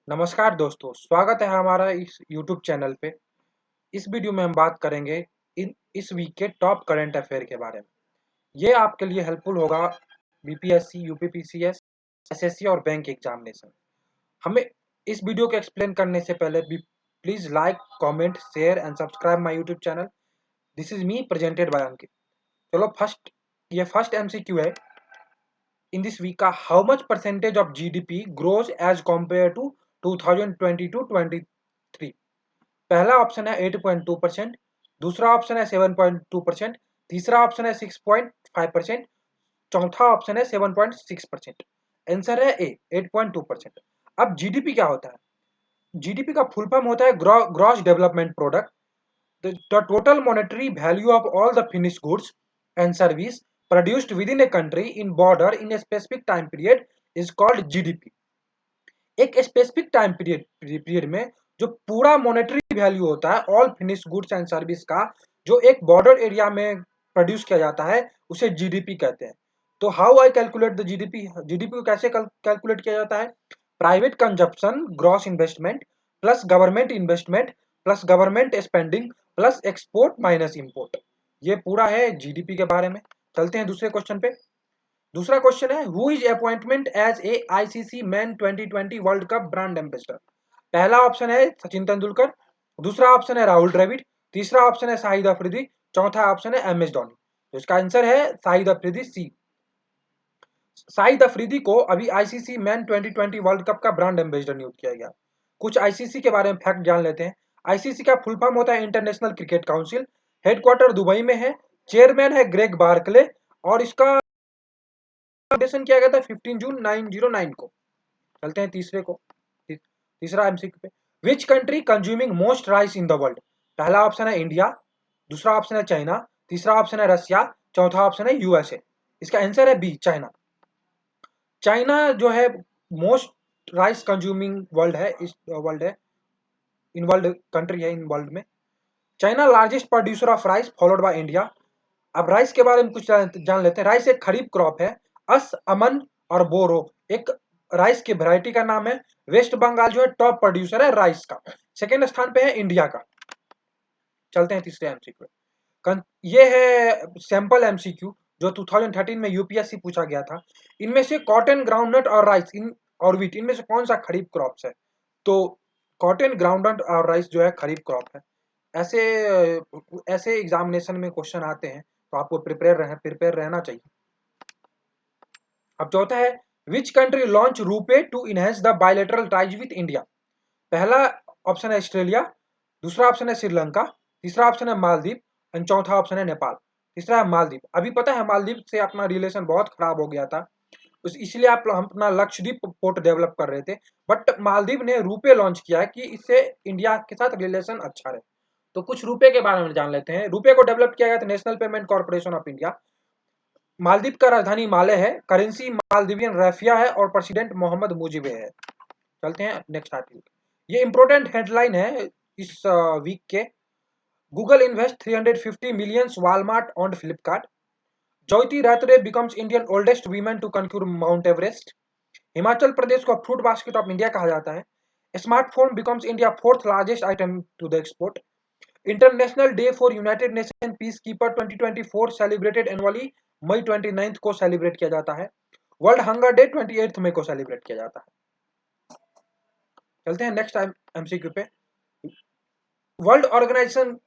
नमस्कार दोस्तों, स्वागत है हमारा इस YouTube चैनल पे। इस वीडियो में हम बात करेंगे इस वीक के टॉप करंट अफेयर के बारे में। ये आपके लिए हेल्पफुल होगा बीपीएससी, यूपीपीसीएस, एसएससी और बैंक एग्जामिनेशन। हमें इस वीडियो को एक्सप्लेन करने से पहले भी please like, comment, share and subscribe my YouTube channel. This is me presented by Ankit. चलो फर्स्ट एमसीक्यू है इन दिस वीक का। How much percentage of GDP grows as compare to 2022-23? पहला ऑप्शन है 8.2%, दूसरा ऑप्शन है 7.2%, तीसरा ऑप्शन है 6.5%, चौथा ऑप्शन है 7.6%। आंसर है ए 8.2%। अब जीडीपी क्या होता है? जीडीपी का फुल फॉर्म होता है gross development product, the total monetary value of all the finished goods and service produced within a country in border in a specific time period is called GDP। एक specific time period में जो पूरा monetary value होता है all finished goods and service का, जो एक border area में प्रोड्यूस किया जाता है, उसे जीडीपी कहते हैं। तो how I calculate the GDP? GDP को कैसे कैलकुलेट किया जाता है? Private consumption gross investment plus government investment plus government spending plus export minus import. ये पूरा है जीडीपी के बारे में। चलते हैं दूसरे क्वेश्चन पे। दूसरा क्वेश्चन है who is appointment as a ICC man 2020 World Cup brand ambassador? पहला ऑप्शन है सचिन तेंदुलकर, दूसरा ऑप्शन है राहुल द्रविड़, तीसरा ऑप्शन है शाहिद अफरीदी, चौथा ऑप्शन है एम एस धोनी। तो इसका आंसर है शाहिद अफरीदी, सी। शाहिद अफरीदी को अभी आईसीसी मैन 2020 वर्ल्ड कप का ब्रांड एम्बेसडर नियुक्त किया गया। कुछ आईसीसी के बारे में फैक्ट जान लेते हैं। आईसीसी का फुल फॉर्म होता है international cricket council. Headquarter Dubai में है। चेयरमैन है ग्रेग बार्कले और इसका फाउंडेशन किया गया था 15 जून 1909 को। चलते हैं तीसरे को। तीसरा एमसीक्यू पे, which country consuming most rice in the world? पहला ऑप्शन है इंडिया, दूसरा ऑप्शन है चाइना, तीसरा ऑप्शन है रशिया, चौथा ऑप्शन है यूएसए। इसका आंसर है बी, चाइना। चाइना जो है मोस्ट राइस कंज्यूमिंग वर्ल्ड है, इस वर्ल्ड है, इन वर्ल्ड कंट्री है इन वर्ल्ड में। China largest producer of rice followed by India. अब राइस के बारे में कुछ जान लेते हैं। राइस एक खरीफ क्रॉप है। अस, अमन और बोरो एक राइस की वैरायटी का नाम है। वेस्ट बंगाल जो है टॉप प्रोड्यूसर है राइस का। सेकेंड स्थान पे है इंडिया का। चलते हैं तीसरे एमसीक्यू। ये है सैंपल एमसीक्यू जो 2013 में यूपीएससी पूछा गया था। इनमें से कॉटन, ग्राउंडनट और राइस और व्हीट, इनमें से कौन सा खरीफ क्रॉप्स है? तो कॉटन, ग्राउंडनट और राइस जो है खरीफ क्रॉप है। ऐसे ऐसे एग्जामिनेशन में क्वेश्चन आते हैं, तो आपको प्रिपेयर रहना चाहिए। अब चौथा है which country launch RuPay to enhance the bilateral ties with India? पहला ऑप्शन है ऑस्ट्रेलिया, दूसरा ऑप्शन है श्रीलंका, तीसरा ऑप्शन है मालदीव एंड चौथा ऑप्शन है नेपाल। तीसरा है मालदीव। अभी पता है मालदीव से अपना रिलेशन बहुत खराब हो गया था, इसलिए आप हम अपना लक्षद्वीप पोर्ट डेवलप कर रहे थे। बट मालदीव ने रूपे लॉन्च किया है कि इससे इंडिया के साथ रिलेशन अच्छा रहे। तो कुछ रुपए के बारे में जान लेते हैं। रुपए को डेवलप किया गया था national payment corporation of India. Maldives का राजधानी माले है। करेंसी मालदीवियन रफिया है और प्रेसिडेंट मोहम्मद मुजिबे है। चलते हैं नेक्स्ट आर्टिकल। ये इंपॉर्टेंट हेडलाइन है इस वीक के। Google invest 350 millions Walmart on Flipkart. Jyoti Ratre becomes Indian oldest women to conquer Mount Everest. Himachal Pradesh को फ्रूट बास्केट ऑफ इंडिया कहा जाता है। Smartphone becomes India fourth largest item to the export. International day for United Nation peace keeper 2024 celebrated annually May 29 को celebrate किया जाता है। World hunger day 28 मई को celebrate किया जाता है। चलते हैं नेक्स्ट एमसीक्यू पे। World organisation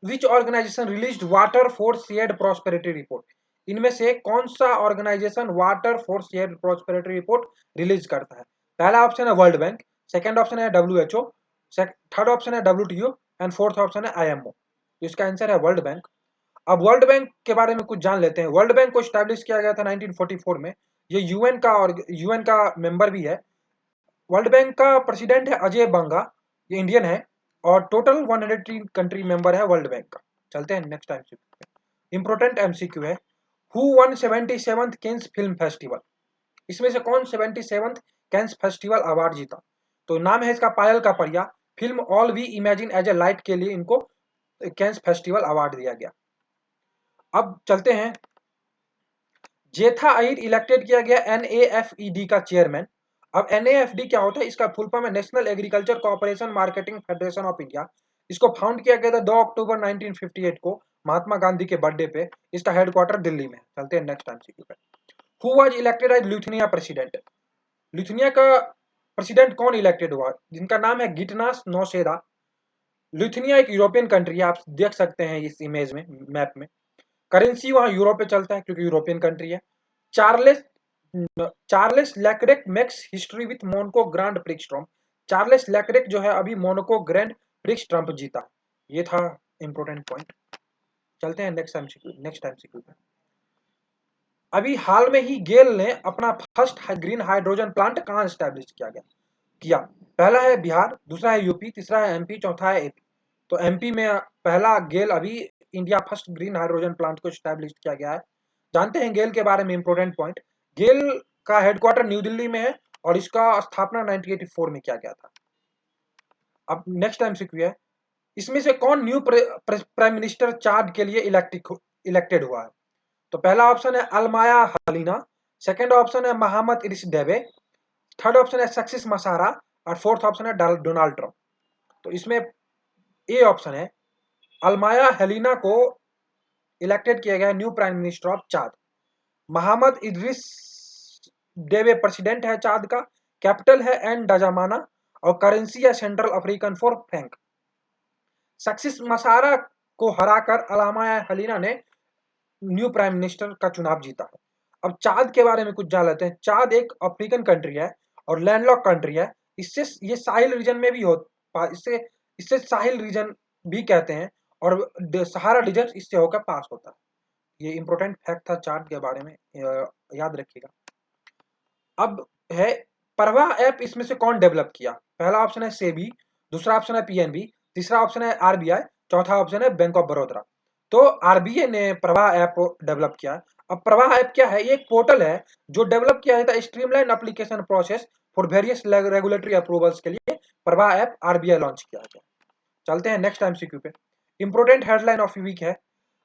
which organisation released water for shared prosperity report? इनमें से कौन सा organisation water for shared prosperity report release करता है? पहला ऑप्शन है वर्ल्ड बैंक, सेकंड ऑप्शन है डब्ल्यूएचओ, थर्ड ऑप्शन है डब्ल्यूटीओ एंड फोर्थ ऑप्शन है आईएमओ। इसका आंसर है वर्ल्ड बैंक। अब वर्ल्ड बैंक के बारे में कुछ जान लेते हैं। वर्ल्ड बैंक को स्टैब्लिश किया गया था 1944 में। ये यूएन का मेंबर भी है। वर्ल्ड बैंक का प्रेसिडेंट है अजय बंगा, ये इंडियन है और टोटल 103 कंट्री मेंबर है वर्ल्ड बैंक का। चलते हैं नेक्स्ट एमसीक्यू। इंपोर्टेंट एमसीक्यू है who one 77th Cannes film festival? इसमें से कौन 77th कैंस फेस्टिवल अवार्ड जीता? तो नाम है इसका पायल का परिया। Film All We Imagine as ए लाइट के लिए इनको कैंस फेस्टिवल अवार्ड दिया गया। अब चलते हैं, जेथा अहीर इलेक्टेड किया गया एनएएफईडी का चेयरमैन। अब NAFD क्या होता है, इसका फुल फॉर्म है national agriculture cooperation marketing federation of India. इसको फाउंड किया गया था 2 अक्टूबर 1958 को महात्मा गांधी के बर्थडे पे। इसका हेडक्वार्टर दिल्ली में। चलते हैं नेक्स्ट एमसीक्यू पे। Who was elected as Lithuania president? Lithuania का प्रेसिडेंट कौन इलेक्टेड हुआ? जिनका नाम है गिटनास नौसेदा। लिथुनिया एक यूरोपियन कंट्री है, आप देख सकते हैं इस इमेज में, मैप में। करेंसी वहां यूरो पे चलता है क्योंकि यूरोपियन कंट्री है। Charles Charles Leclerc makes history with Monaco Grand Prix triumph. Charles Leclerc जो है अभी मोनाको ग्रैंड प्रिक्स ट्रम्प जीता। ये था इंपॉर्टेंट पॉइंट। चलते हैं नेक्स्ट एमसीक्यू पे। अभी हाल में ही गेल ने अपना फर्स्ट ग्रीन हाइड्रोजन प्लांट कहाँ स्टैब्लिश किया? पहला है बिहार, दूसरा है यूपी, तीसरा है एमपी, चौथा है एपी। तो एमपी में पहला गेल अभी India first green hydrogen plant को स्टैब्लिश किया गया है। जानते हैं गेल के बारे में इंपॉर्टेंट पॉइंट। गेल का हेडक्वार्टर न्यू दिल्ली में है और इसका स्थापना 1984 में किया गया था। अब नेक्स्ट एमसीक्यू है, इसमें से कौन न्यू प्राइम मिनिस्टर चाद के लिए इलेक्टेड हुआ है? तो पहला ऑप्शन है अलमाया हलीना, सेकंड ऑप्शन है मोहम्मद इरिस डेबे, थर्ड ऑप्शन है सक्सेस मसारा और फोर्थ ऑप्शन है डोनाल्ड ट्रम्प। तो इसमें ए ऑप्शन है अलमाया हेलिना को इलेक्टेड किया गया new prime minister of Chad. Mohammed Idriss Deby president है चाद का। कैपिटल है एन डजामाना और करेंसी है सेंट्रल अफ्रीकन फॉर फ्रैंक। सक्सेस मसारा को हराकर अलमाया हलीना ने न्यू प्राइम मिनिस्टर का चुनाव जीता है। अब चाद के बारे में कुछ जान लेते हैं। चाद एक अफ्रीकन कंट्री है और लैंडलॉक कंट्री है। इससे ये साहिल रीजन में भी हो, इससे इससे साहिल रीजन भी कहते हैं और सहारा डिजर्ट इससे होकर पास होता है। ये इंपॉर्टेंट फैक्ट था चाद के बारे में, याद रखिएगा। अब है प्रवाह ऐप, इसमें से कौन डेवलप किया? पहला ऑप्शन है सेबी, दूसरा ऑप्शन है पीएनबी, तीसरा ऑप्शन है आरबीआई, चौथा ऑप्शन है बैंक ऑफ बड़ौदा। तो आरबीआई ने प्रवाह ऐप डेवलप किया। अब प्रवाह ऐप क्या है? ये एक पोर्टल है जो डेवलप किया जाता है streamline application process for various regulatory approvals के लिए प्रवाह ऐप आरबीआई लॉन्च किया गया। चलते हैं नेक्स्ट एमसीक्यू पे। इंपोर्टेंट हेडलाइन ऑफ वीक है,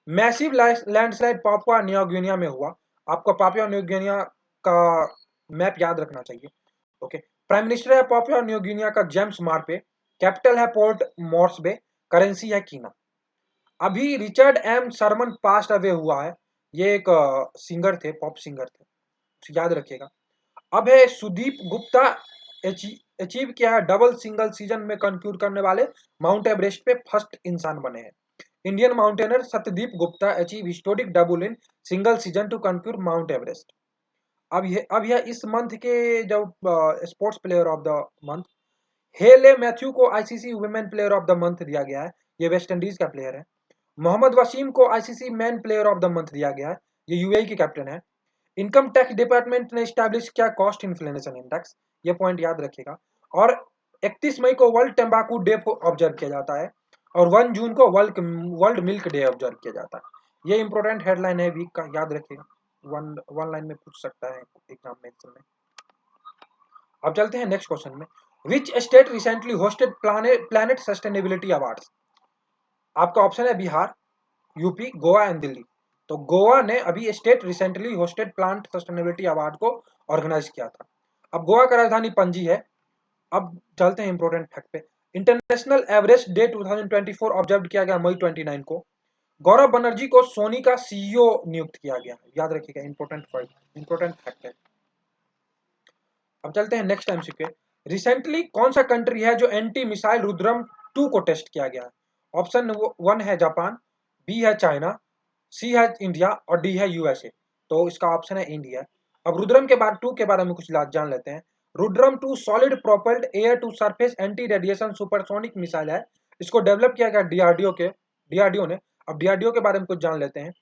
massive landslide Papua New Guinea में हुआ। आपको पापुआ न्यू गिनिया का मैप याद रखना चाहिए। ओके, प्राइम मिनिस्टर है पापुआ न्यू गिनिया का जेम्स मार्पे। कैपिटल है पोर्ट मोर्सबे। करेंसी है कीना। अभी Richard M Sherman passed away हुआ है। ये एक सिंगर थे, पॉप सिंगर थे, याद रखिएगा। अब है सुदीप गुप्ता अचीव किया है डबल सिंगल सीजन में कंक्यूर करने वाले माउंट एवरेस्ट पे फर्स्ट इंसान बने हैं। Indian mountaineer Satyadeep Gupta achieve historic double in single season to conquer Mount Everest. अब यह इस मंथ के जब sports player of the month Hayley Matthews को ICC women player of the month दिया गया है। ये वेस्ट इंडीज का प्लेयर है। मोहम्मद वसीम को ICC man player of the month दिया गया है। ये यूएई की कैप्टन है। इनकम टैक्स डिपार्टमेंट ने स्टैब्लिश किया कॉस्ट इन्फ्लेशन इंडेक्स। ये पॉइंट याद रखिएगा। और 31 मई को वर्ल्ड तंबाकू डे ऑब्जर्व किया जाता है और 1 जून को वर्ल्ड मिल्क डे ऑब्जर्व किया जाता है। ये इंपॉर्टेंट हेडलाइन है वीक का, याद रखिएगा। वन लाइन में पूछ सकता है एग्जाम में में। अब चलते हैं नेक्स्ट क्वेश्चन में। Which state recently hosted planet sustainability awards? आपका ऑप्शन है बिहार, यूपी, गोवा एंड दिल्ली। तो गोवा ने अभी state recently hosted plant sustainability award को ऑर्गेनाइज किया था। अब गोवा का राजधानी पणजी है। अब चलते हैं इंपॉर्टेंट फैक्ट पे। इंटरनेशनल एवरेस्ट डे 2024 ऑब्जर्व किया गया मई 29 को। गौरव बनर्जी को सोनी का सीईओ नियुक्त किया गया। याद रखिएगा, इंपॉर्टेंट फैक्ट है। अब चलते हैं नेक्स्ट एमसीक्यू। रिसेंटली कौन सा कंट्री है जो एंटी मिसाइल रुद्रम 2 को टेस्ट किया गया है? ऑप्शन 1 है जापान, बी है चाइना, सी है इंडिया और डी है यूएसए। तो इसका ऑप्शन है इंडिया। अब रुद्रम के बाद 2 के बारे में कुछ जान लेते हैं। Rudram 2 solid propelled air to surface anti radiation supersonic missile है। इसको डेवलप किया गया डीआरडीओ ने। अब डीआरडीओ के बारे में कुछ जान लेते हैं।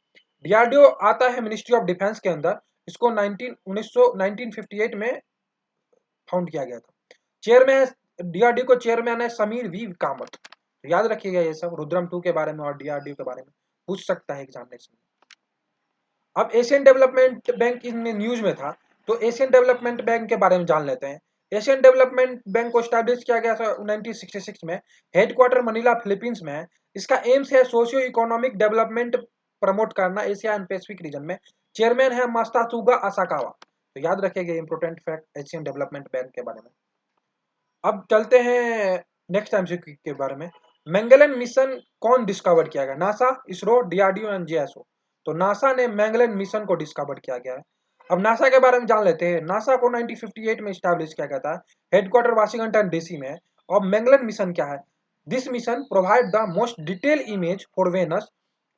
डीआरडीओ आता है मिनिस्ट्री ऑफ डिफेंस के अंदर। इसको 1958 में फाउंड किया गया था। चेयरमैन डीआरडीओ को चेयरमैन है समीर वी कामत। याद रखिएगा ये सब रुद्रम 2 के बारे में और डीआरडीओ के बारे में पूछ सकता है एग्जामिनेशन में। अब Asian development bank in news में था, तो एशियन डेवलपमेंट बैंक के बारे में जान लेते हैं। एशियन डेवलपमेंट बैंक को स्टैब्लिश किया गया था 1966 में। हेडक्वार्टर मनीला फिलीपींस में है। इसका एम्स है सोशियो इकोनॉमिक डेवलपमेंट प्रमोट करना एशिया एंड पैसिफिक रीजन में। चेयरमैन है मास्तातुगा असाकावा। तो याद रखिएगा important fact Asian development bank के बारे में। अब चलते हैं नेक्स्ट एमसीक्यू के बारे में। मैंगलन मिशन कौन डिस्कवर किया गया? NASA, ISRO, DRDO and JSO. तो नासा ने मैंगलन मिशन को डिस्कवर किया गया है। अब नासा के बारे में जान लेते हैं। नासा को 1958 में स्टैब्लिश किया गया था, हेडक्वार्टर वाशिंगटन डीसी में। और मैंगलन मिशन क्या है? This mission provide the most detail image for Venus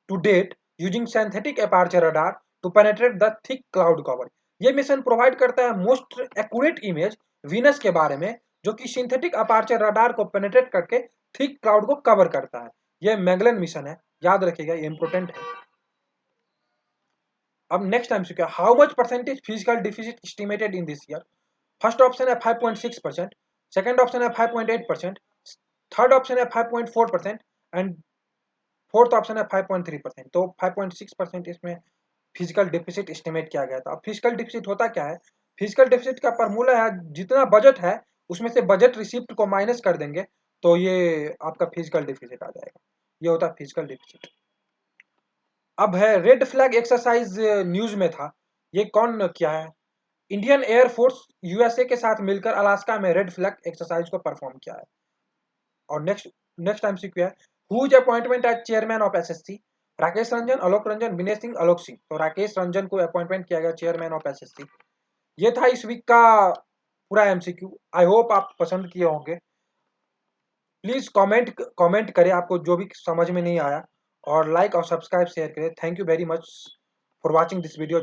to date using synthetic aperture radar to penetrate the thick cloud cover. ये मिशन प्रोवाइड करता है मोस्ट एक्यूरेट इमेज वीनस के बारे में, जो कि सिंथेटिक अपर्चर रडार को पेनेट्रेट करके थिक क्लाउड को कवर करता है। ये मैगलन मिशन है, याद रखिएगा, ये इंपॉर्टेंट है। अब next MCQ, how much percentage physical deficit estimated in this year? First option है 5.6%, सेकंड ऑप्शन है 5.8%, थर्ड ऑप्शन है 5.4% एंड फोर्थ ऑप्शन है 5.3%। तो 5.6% इसमें फिजिकल डिफिसिट एस्टिमेट किया गया था। अब फिजिकल डिफिसिट होता क्या है? फिजिकल डिफिसिट का फॉर्मूला है जितना बजट है उसमें से बजट रिसिप्ट को माइनस कर देंगे तो ये आपका फिजिकल डिफिसिट आ जाएगा। ये होता है फिजिकल डिफिसिट। अब है रेड फ्लैग एक्सरसाइज, न्यूज में था, ये कौन किया है? इंडियन एयरफोर्स यूएसए के साथ मिलकर अलास्का में रेड फ्लैग एक्सरसाइज को परफॉर्म किया है। और नेक्स्ट नेक्स्ट एमसीक्यू है, who is appointment as chairman of SSC? Rakesh Ranjan, Alok Ranjan, Vinay Singh, Alok Singh. तो राकेश रंजन को अपॉइंटमेंट किया गया चेयरमैन ऑफ एसएससी। ये था इस वीक का पूरा एमसीक्यू। आई होप आप पसंद किए होंगे। प्लीज कमेंट करें आपको जो भी समझ में नहीं आया, और लाइक और सब्सक्राइब शेयर करें। Thank you very much for watching this video.